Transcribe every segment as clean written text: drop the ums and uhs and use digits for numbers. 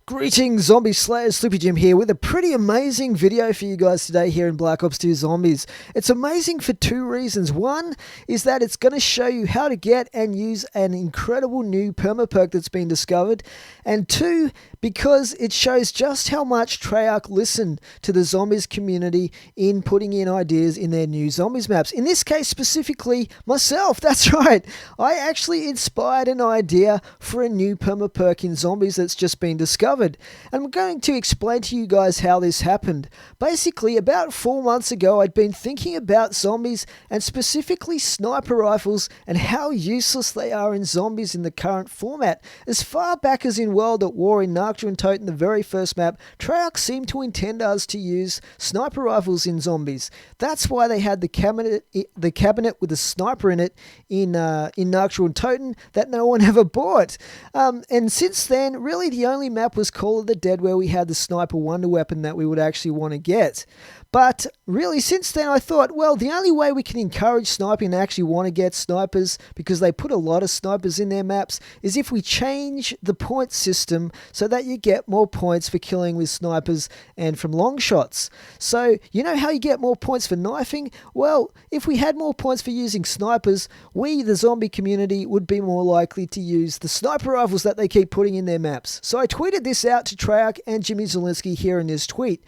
Greetings, Zombie Slayers, Sleepy Jim here with a pretty amazing video for you guys today here in Black Ops 2 Zombies. It's amazing for two reasons. One is that it's going to show you how to get and use an incredible new Perma Perk that's been discovered. And two, because it shows just how much Treyarch listened to the Zombies community in putting in ideas in their new Zombies maps. In this case specifically, myself, that's right. I actually inspired an idea for a new Perma Perk in Zombies that's just been discovered. And I'm going to explain to you guys how this happened. Basically, about 4 months ago, I'd been thinking about zombies and specifically sniper rifles and how useless they are in zombies in the current format. As far back as in World at War in Narkja and Toten, the very first map, Treyarch seemed to intend us to use sniper rifles in zombies. That's why they had the cabinet with a sniper in it in Narkja and Toten that no one ever bought. And since then, really the only map was Call of the Dead, where we had the sniper wonder weapon that we would actually want to get. But really, since then, I thought, well, the only way we can encourage sniping and actually want to get snipers, because they put a lot of snipers in their maps, is if we change the point system so that you get more points for killing with snipers and from long shots. So, you know how you get more points for knifing? Well, if we had more points for using snipers, we, the zombie community, would be more likely to use the sniper rifles that they keep putting in their maps. So I tweeted this out to Treyarch and Jimmy Zielinski here in this tweet.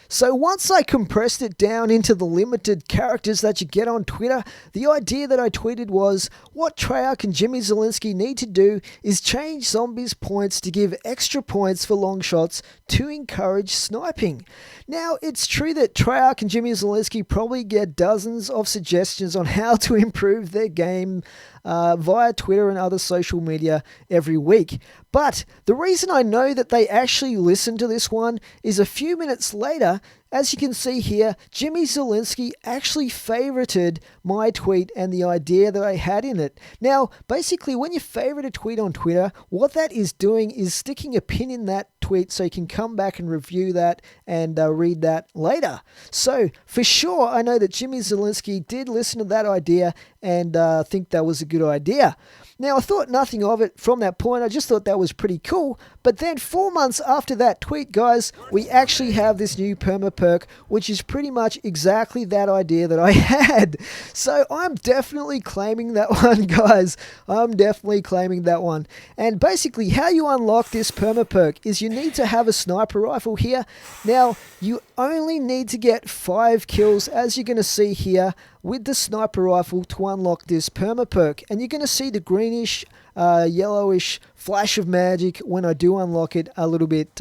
So once I compressed it down into the limited characters that you get on Twitter, the idea that I tweeted was, what Treyarch and Jimmy Zielinski need to do is change zombies points to give extra points for long shots to encourage sniping. Now, it's true that Treyarch and Jimmy Zielinski probably get dozens of suggestions on how to improve their game via Twitter and other social media every week. But the reason I know that they actually listen to this one is a few minutes later, as you can see here, Jimmy Zielinski actually favorited my tweet and the idea that I had in it. Now, basically, when you favorite a tweet on Twitter, what that is doing is sticking a pin in that tweet so you can come back and review that and read that later. So, for sure, I know that Jimmy Zielinski did listen to that idea and think that was a good idea. Now, I thought nothing of it from that point. I just thought that was pretty cool. But then 4 months after that tweet, guys, we actually have this new Perma Perk, which is pretty much exactly that idea that I had. So I'm definitely claiming that one, guys. I'm definitely claiming that one. And basically, how you unlock this Perma Perk is you need to have a sniper rifle here. Now, you only need to get 5 kills, as you're going to see here, with the sniper rifle to unlock this Perma Perk. And you're going to see the greenish, yellowish flash of magic when I do unlock it a little bit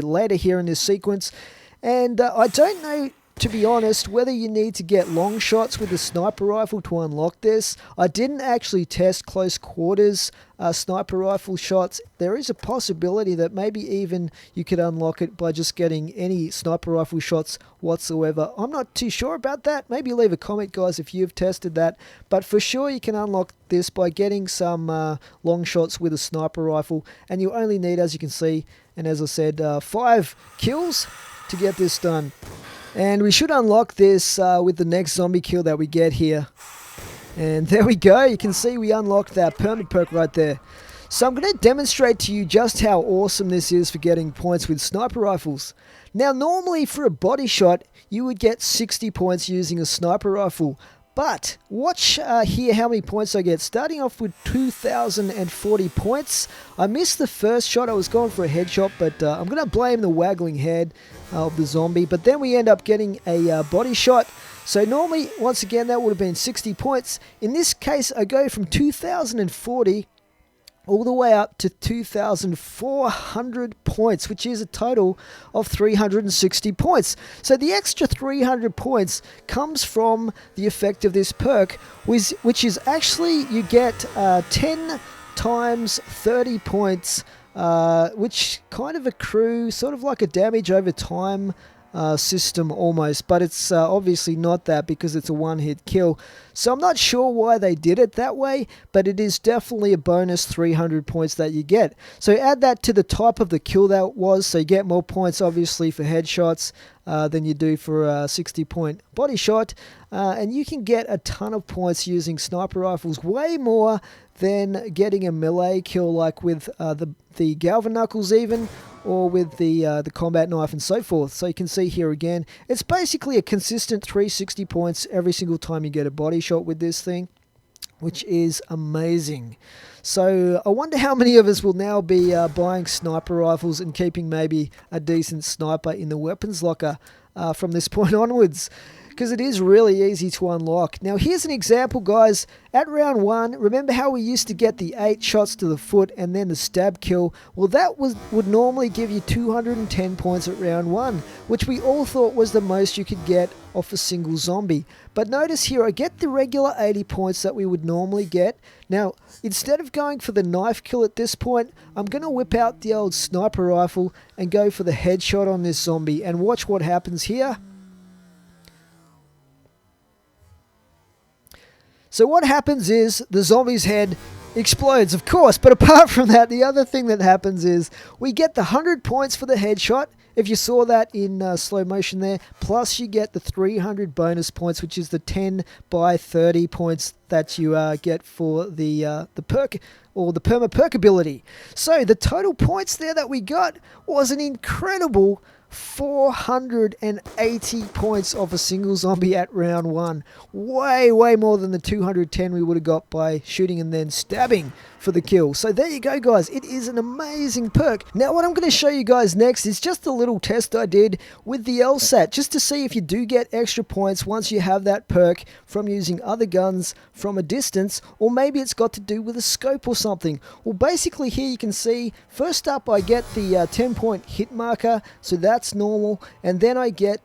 later here in this sequence. And I don't know, to be honest, whether you need to get long shots with the sniper rifle to unlock this. I didn't actually test close quarters sniper rifle shots. There is a possibility that maybe even you could unlock it by just getting any sniper rifle shots whatsoever. I'm not too sure about that. Maybe leave a comment, guys, if you've tested that. But for sure, you can unlock this by getting some long shots with a sniper rifle. And you only need, as you can see, and as I said, 5 kills to get this done. And we should unlock this with the next zombie kill that we get here. And there we go. You can see we unlocked that Perma Perk right there. So I'm going to demonstrate to you just how awesome this is for getting points with sniper rifles. Now, normally for a body shot, you would get 60 points using a sniper rifle. But watch here how many points I get. Starting off with 2,040 points. I missed the first shot. I was going for a headshot, but I'm going to blame the waggling head of the zombie. But then we end up getting a body shot. So normally, once again, that would have been 60 points. In this case, I go from 2,040 all the way up to 2,400 points, which is a total of 360 points. So the extra 300 points comes from the effect of this perk, which is actually you get 10 times 30 points, which kind of accrue sort of like a damage over time system almost, but it's obviously not that because it's a one-hit kill. So I'm not sure why they did it that way, but it is definitely a bonus 300 points that you get. So add that to the type of the kill that was, so you get more points obviously for headshots than you do for a 60-point body shot, and you can get a ton of points using sniper rifles, way more than getting a melee kill like with the Galvan Knuckles even, or with the combat knife and so forth. So you can see here again, it's basically a consistent 360 points every single time you get a body shot with this thing, which is amazing. So I wonder how many of us will now be buying sniper rifles and keeping maybe a decent sniper in the weapons locker from this point onwards, because it is really easy to unlock. Now here's an example, guys. At round 1, remember how we used to get the 8 shots to the foot and then the stab kill? Well, that would normally give you 210 points at round 1, which we all thought was the most you could get off a single zombie. But notice here, I get the regular 80 points that we would normally get. Now, instead of going for the knife kill at this point, I'm going to whip out the old sniper rifle and go for the headshot on this zombie, and watch what happens here. So what happens is the zombie's head explodes, of course, but apart from that, the other thing that happens is we get the 100 points for the headshot, if you saw that in slow motion there, plus you get the 300 bonus points, which is the 10 by 30 points that you get for the perk, or the Perma Perk ability. So the total points there that we got was an incredible 480 points off a single zombie at round 1. Way more than the 210 we would have got by shooting and then stabbing for the kill. So there you go, guys. It is an amazing perk. Now what I'm going to show you guys next is just a little test I did with the LSAT, just to see if you do get extra points once you have that perk from using other guns from a distance, or maybe it's got to do with a scope or something. Well, basically here you can see, first up I get the 10-point hit marker, so that's normal, and then I get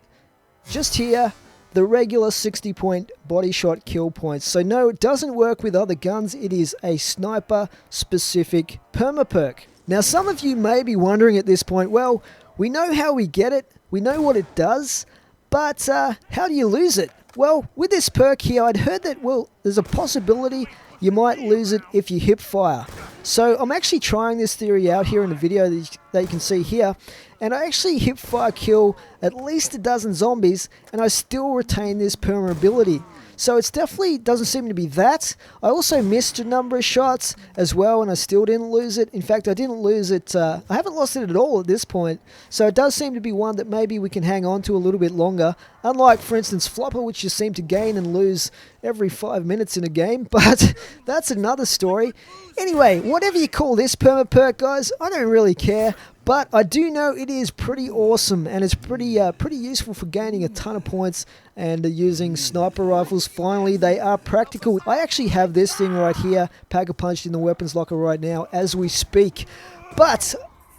just here the regular 60-point body shot kill points. So no, it doesn't work with other guns. It is a sniper specific Perma Perk. Now some of you may be wondering at this point, well, we know how we get it, we know what it does, but how do you lose it? Well, with this perk here, I'd heard that, well, there's a possibility you might lose it if you hip fire. So I'm actually trying this theory out here in the video that you can see here, and I actually hip fire kill at least a dozen zombies, and I still retain this perma ability. So it's definitely doesn't seem to be that. I also missed a number of shots as well, and I still didn't lose it. In fact, I didn't lose it. I haven't lost it at all at this point. So it does seem to be one that maybe we can hang on to a little bit longer. Unlike, for instance, Flopper, which you seem to gain and lose every 5 minutes in a game. But that's another story. Anyway, whatever you call this Perma Perk, guys, I don't really care. But I do know it is pretty awesome, and it's pretty useful for gaining a ton of points and using sniper rifles. Finally, they are practical. I actually have this thing right here, Pack-a-Punched in the weapons locker right now as we speak. But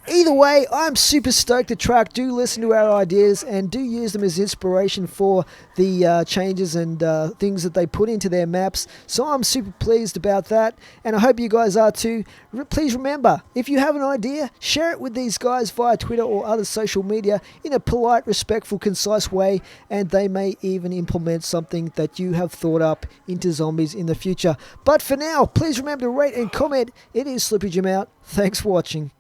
either way, I'm super stoked that Treyarch do listen to our ideas and do use them as inspiration for the changes and things that they put into their maps. So I'm super pleased about that, and I hope you guys are too. Please remember, if you have an idea, share it with these guys via Twitter or other social media in a polite, respectful, concise way, and they may even implement something that you have thought up into zombies in the future. But for now, please remember to rate and comment. It is Slippy Jim out. Thanks for watching.